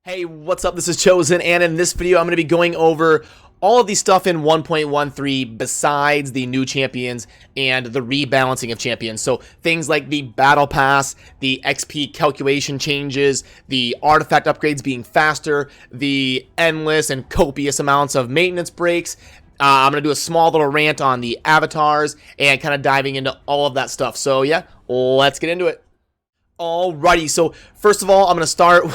Hey, what's up? This is Chosen, and in this video, I'm going to be going over all of the stuff in 1.13 besides the new champions and the rebalancing of champions. So things like the battle pass, the XP calculation changes, the artifact upgrades being faster, the endless and copious amounts of maintenance breaks. I'm going to do a small little rant on the avatars and kind of diving into all of that stuff. So yeah, let's get into it. Alrighty, so first of all, I'm going to start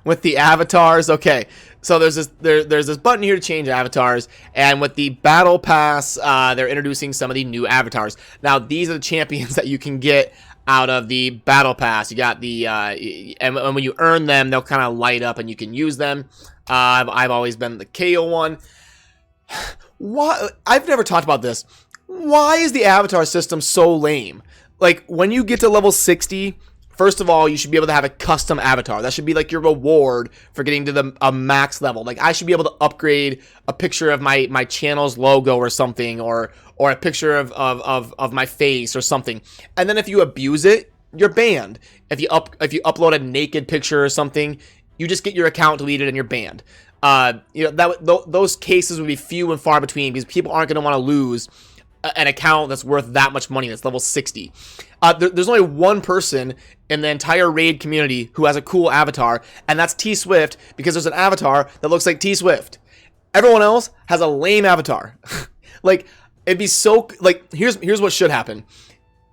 with the avatars. Okay, so there's this button here to change avatars, and with the battle pass, they're introducing some of the new avatars. Now, these are the champions that you can get out of the battle pass. You got the and when you earn them, they'll kind of light up and you can use them. I've always been the KO one. Why? I've never talked about this. Why is the avatar system so lame? Like, when you get to level 60, first of all, you should be able to have a custom avatar. That should be like your reward for getting to a max level. Like, I should be able to upgrade a picture of my channel's logo or something, or a picture of my face or something. And then if you abuse it, you're banned. If you upload a naked picture or something, you just get your account deleted and you're banned. Those cases would be few and far between because people aren't going to want to lose an account that's worth that much money that's level 60. There's only one person in the entire raid community who has a cool avatar, and that's T Swift, because there's an avatar that looks like T Swift. Everyone else has a lame avatar. Like, it'd be so, like, here's what should happen.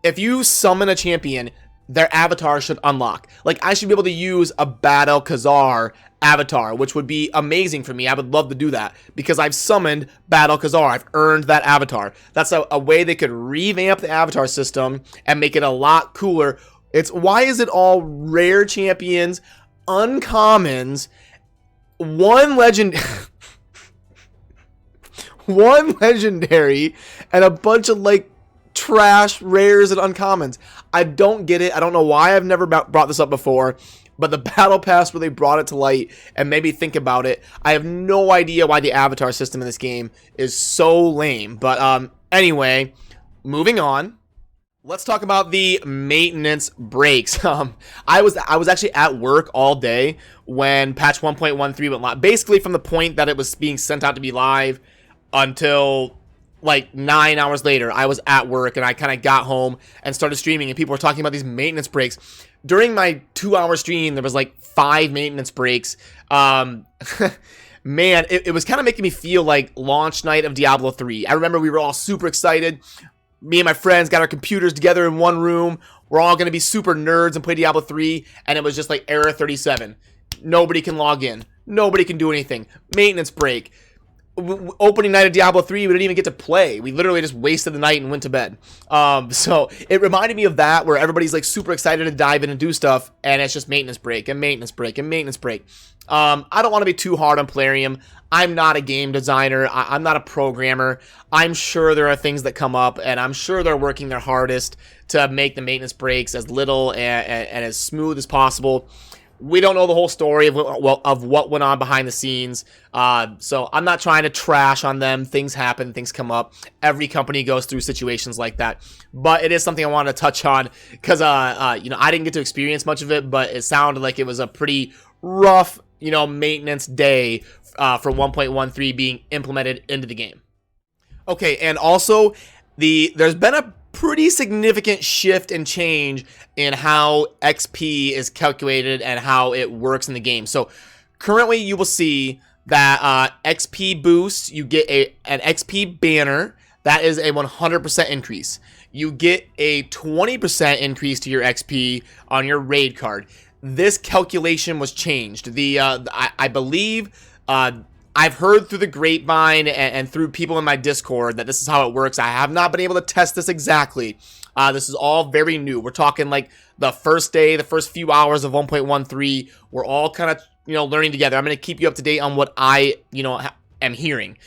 If you summon a champion, their avatar should unlock. Like, I should be able to use a Battle CORSAIR avatar, which would be amazing for me. I would love to do that because I've summoned Battle CORSAIR. I've earned that avatar. That's a way they could revamp the avatar system and make it a lot cooler. Why is it all rare champions, uncommons, one legendary, and a bunch of like trash rares and uncommons? I don't get it. I don't know why I've never brought this up before, but the battle pass really brought it to light and made me think about it. I have no idea why the avatar system in this game is so lame. But anyway, moving on. Let's talk about the maintenance breaks. I was actually at work all day when patch 1.13 went live. Basically from the point that it was being sent out to be live until like 9 hours later, I was at work and I kind of got home and started streaming, and people were talking about these maintenance breaks. During my 2-hour stream, there was like 5 maintenance breaks. Man, it was kind of making me feel like launch night of Diablo 3. I remember we were all super excited. Me and my friends got our computers together in one room. We're all going to be super nerds and play Diablo 3, and it was just like error 37. Nobody can log in. Nobody can do anything. Maintenance break. Opening night of Diablo 3, we didn't even get to play. We literally just wasted the night and went to bed. So it reminded me of that, where everybody's like super excited to dive in and do stuff, and it's just maintenance break and maintenance break and maintenance break. I don't want to be too hard on Plarium. I'm not a game designer. I'm not a programmer. I'm sure there are things that come up, and I'm sure they're working their hardest to make the maintenance breaks as little and as smooth as possible. We don't know the whole story of what went on behind the scenes, so I'm not trying to trash on them. Things happen, things come up. Every company goes through situations like that, but it is something I wanted to touch on because I didn't get to experience much of it, but it sounded like it was a pretty rough maintenance day for 1.13 being implemented into the game. Okay, and also there's been a pretty significant shift and change in how XP is calculated and how it works in the game. So currently you will see that XP boost, you get an XP banner. That is a 100% increase. You get a 20% increase to your XP on your raid card. This calculation was changed. I believe I've heard through the grapevine and through people in my Discord that this is how it works. I have not been able to test this exactly. This is all very new. We're talking like the first day, the first few hours of 1.13. We're all kind of, learning together. I'm going to keep you up to date on what I, am hearing.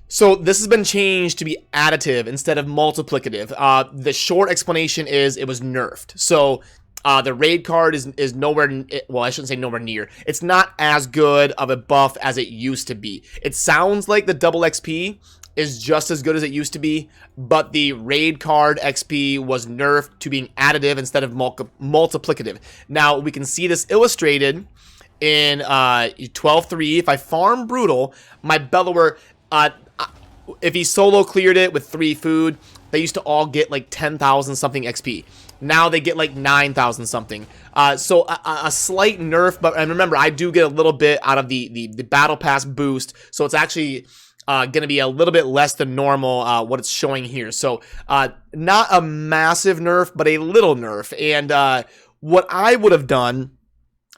So this has been changed to be additive instead of multiplicative. The short explanation is it was nerfed. So the raid card is nowhere, well, I shouldn't say nowhere near. It's not as good of a buff as it used to be. It sounds like the double XP is just as good as it used to be, but the raid card XP was nerfed to being additive instead of multiplicative. Now, we can see this illustrated in 12-3. If I farm Brutal, my Bellower, if he solo cleared it with 3 food, they used to all get like 10,000 something XP. Now they get like 9,000 something. So a slight nerf, but and remember, I do get a little bit out of the battle pass boost, so it's actually going to be a little bit less than normal what it's showing here. So not a massive nerf, but a little nerf. And what I would have done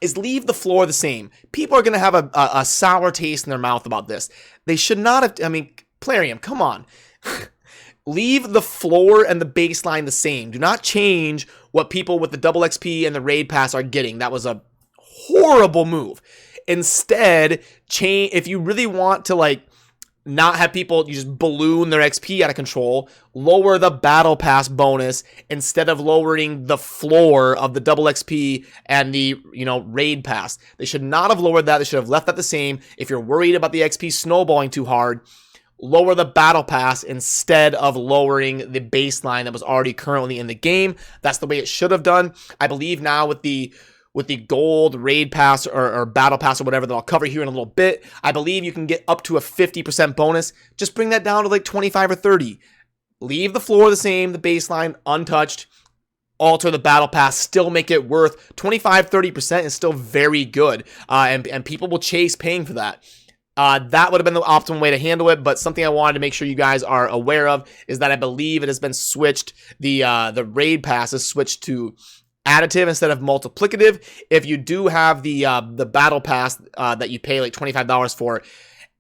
is leave the floor the same. People are going to have a sour taste in their mouth about this. They should not have, I mean, Plarium, come on. Leave the floor and the baseline the same. Do not change what people with the double XP and the raid pass are getting. That was a horrible move. Instead, change, if you really want to like not have people you just balloon their XP out of control, lower the battle pass bonus instead of lowering the floor of the double XP and the, you know, raid pass. They should not have lowered that. They should have left that the same. If you're worried about the XP snowballing too hard, lower the battle pass instead of lowering the baseline that was already currently in the game. That's the way it should have done. I believe now with the gold raid pass or battle pass or whatever that I'll cover here in a little bit, I believe you can get up to a 50% bonus. Just bring that down to like 25 or 30. Leave the floor the same, the baseline untouched. Alter the battle pass, still make it worth 25-30% is still very good. And people will chase paying for that. That would have been the optimal way to handle it, but something I wanted to make sure you guys are aware of is that I believe it has been switched. The raid pass is switched to additive instead of multiplicative. If you do have the battle pass that you pay like $25 for,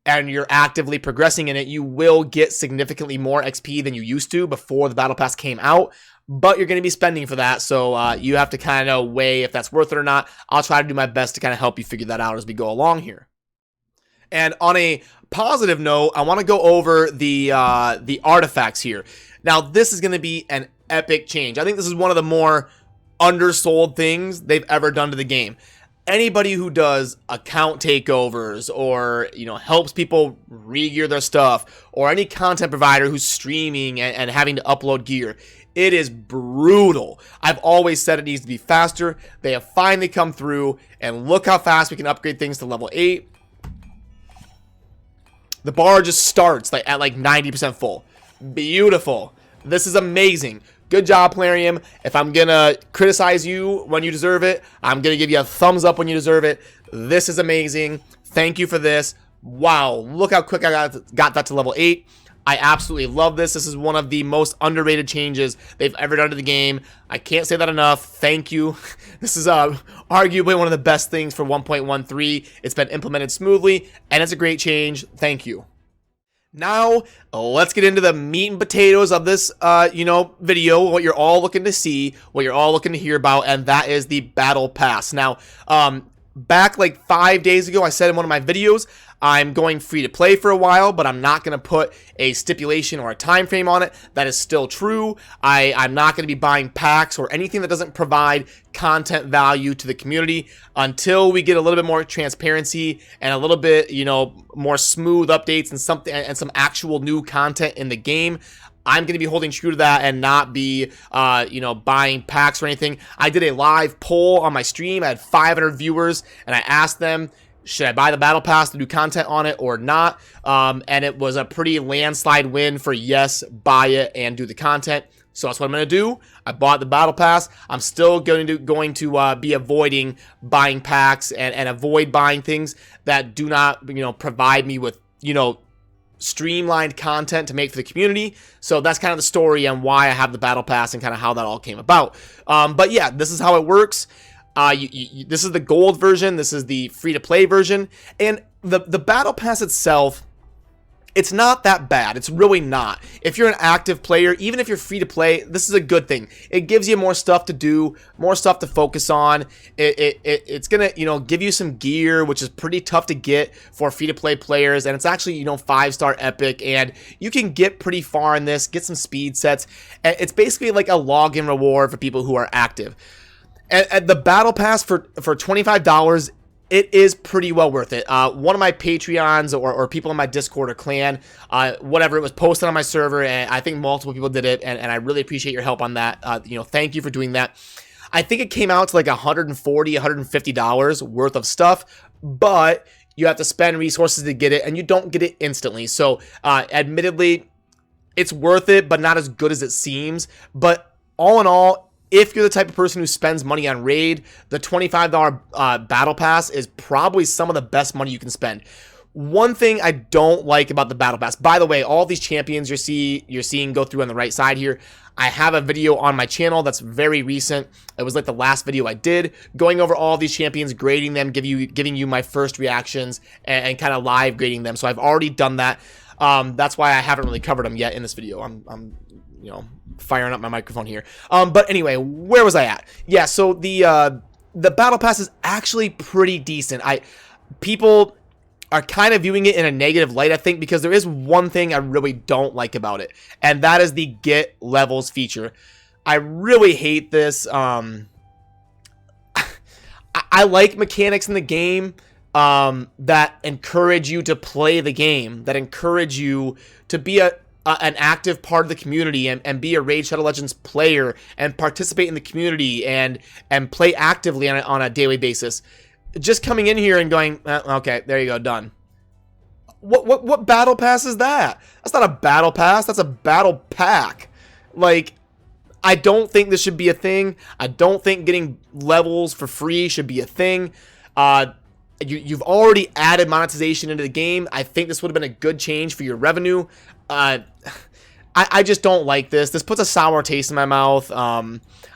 and you're actively progressing in it, you will get significantly more XP than you used to before the battle pass came out. But you're going to be spending for that, so you have to kind of weigh if that's worth it or not. I'll try to do my best to kind of help you figure that out as we go along here. And on a positive note, I want to go over the artifacts here. Now, this is going to be an epic change. I think this is one of the more undersold things they've ever done to the game. Anybody who does account takeovers or, you know, helps people re-gear their stuff, or any content provider who's streaming and having to upload gear, it is brutal. I've always said it needs to be faster. They have finally come through, and look how fast we can upgrade things to level 8. The bar just starts like at like 90% full. Beautiful. This is amazing. Good job, Plarium. If I'm gonna criticize you when you deserve it, I'm gonna give you a thumbs up when you deserve it. This is amazing. Thank you for this. Wow, look how quick I got that to level 8. I absolutely love this. This is one of the most underrated changes they've ever done to the game. I can't say that enough. Thank you. This is arguably one of the best things for 1.13. It's been implemented smoothly, and it's a great change. Thank you. Now, let's get into the meat and potatoes of this, video, what you're all looking to see, what you're all looking to hear about, and that is the Battle Pass. Now, back like 5 days ago, I said in one of my videos, I'm going free to play for a while, but I'm not going to put a stipulation or a time frame on it. That is still true. I'm not going to be buying packs or anything that doesn't provide content value to the community until we get a little bit more transparency and a little bit, more smooth updates and some actual new content in the game. I'm going to be holding true to that and not be, buying packs or anything. I did a live poll on my stream. I had 500 viewers, and I asked them, should I buy the Battle Pass to do content on it or not? And it was a pretty landslide win for yes, buy it and do the content. So that's what I'm going to do. I bought the Battle Pass. I'm still going to be avoiding buying packs and avoid buying things that do not, provide me with, streamlined content to make for the community. So that's kind of the story on why I have the Battle Pass and kind of how that all came about. But yeah, this is how it works. This is the gold version. This is the free-to-play version. And the Battle Pass itself, it's not that bad. It's really not. If you're an active player, even if you're free to play, this is a good thing. It gives you more stuff to do, more stuff to focus on. It's gonna, give you some gear, which is pretty tough to get for free to play players. And it's actually, 5-star epic, and you can get pretty far in this, get some speed sets. And it's basically like a login reward for people who are active. And the Battle Pass for $25, it is pretty well worth it. One of my Patreons or people in my Discord or clan, whatever, it was posted on my server, and I think multiple people did it, and I really appreciate your help on that. Thank you for doing that. I think it came out to like $140, $150 worth of stuff, but you have to spend resources to get it, and you don't get it instantly. So, admittedly, it's worth it, but not as good as it seems. But all in all, if you're the type of person who spends money on Raid, the $25 Battle Pass is probably some of the best money you can spend. One thing I don't like about the Battle Pass, by the way, all these champions you're seeing go through on the right side here, I have a video on my channel that's very recent. It was like the last video I did, going over all these champions, grading them, giving you my first reactions, and kind of live grading them. So I've already done that. That's why I haven't really covered them yet in this video. I'm you know, firing up my microphone here. But anyway, where was I at? Yeah, so the Battle Pass is actually pretty decent. People are kind of viewing it in a negative light, I think, because there is one thing I really don't like about it, and that is the get levels feature. I really hate this. I like mechanics in the game that encourage you to play the game, that encourage you to be an active part of the community and be a Raid Shadow Legends player and participate in the community and play actively on a daily basis. Just coming in here and going, okay, there you go, done. What battle pass is that? That's not a battle pass. That's a battle pack. Like, I don't think this should be a thing. I don't think getting levels for free should be a thing. You've already added monetization into the game. I think this would have been a good change for your revenue. I just don't like this. This puts a sour taste in my mouth.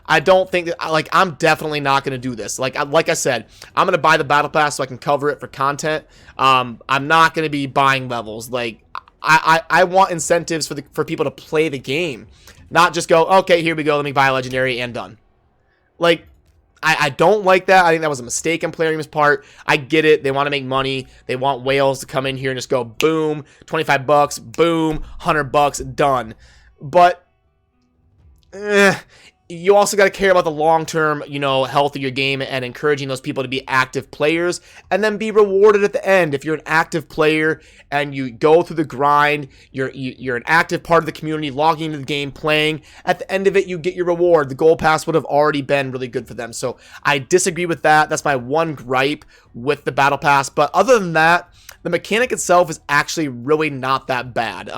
I don't think that, like, I'm definitely not going to do this. Like I said, I'm going to buy the Battle Pass so I can cover it for content. I'm not going to be buying levels. Like, I want incentives for people to play the game, not just go, okay, here we go, let me buy a legendary and done. Like, I don't like that. I think that was a mistake on Plarium's part. I get it. They want to make money. They want whales to come in here and just go, boom, 25 bucks, boom, 100 bucks, done. But you also got to care about the long-term, you know, health of your game and encouraging those people to be active players and then be rewarded at the end. If you're an active player and you go through the grind, you're an active part of the community, logging into the game, playing, at the end of it, you get your reward. The gold pass would have already been really good for them. So I disagree with that. That's my one gripe with the battle pass. But other than that, the mechanic itself is actually really not that bad.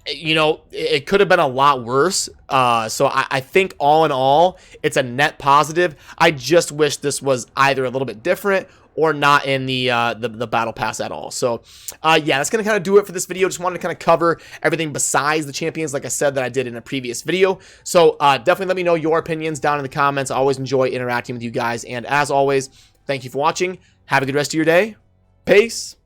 You know, it could have been a lot worse. So I think all in all, it's a net positive. I just wish this was either a little bit different or not in the battle pass at all. So yeah, that's gonna kind of do it for this video. Just wanted to kind of cover everything besides the champions, like I said, that I did in a previous video. So definitely let me know your opinions down in the comments. I always enjoy interacting with you guys, and as always, thank you for watching. Have a good rest of your day. Peace.